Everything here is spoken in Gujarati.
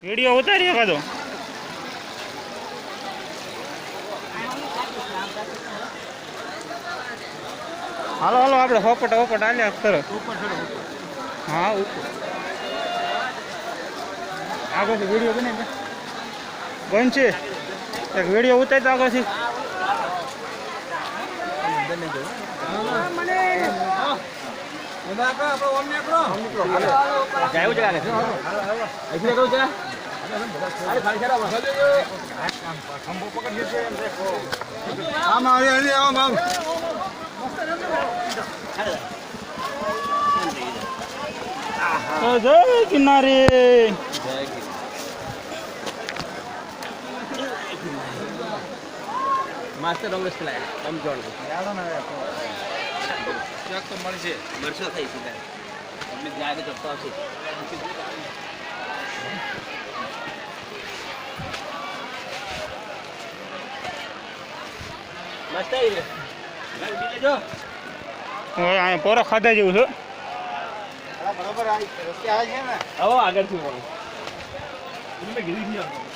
વિડીયો ઉતારીએ કાદો હાલો હાલો આપણે હોપટ આલ્યા કરો હા ઉપર આગળથી વિડીયો બને બનશે એક વિડીયો ઉતારી તો આગળથી જય કિનારી માસ્ટર રમેશ ખલાય સમજણ ક્યાંક તો મળશે મળશે થઈ છે તમને જાય તો ચડતા હશે મસ્ત આવી રે લેજો હવે અહીંયા પોરો ખાધા જેવું છે બરાબર આ રસ્તે આવે છે ને આવો આગળથી બોલો તમે ગીરી ગયા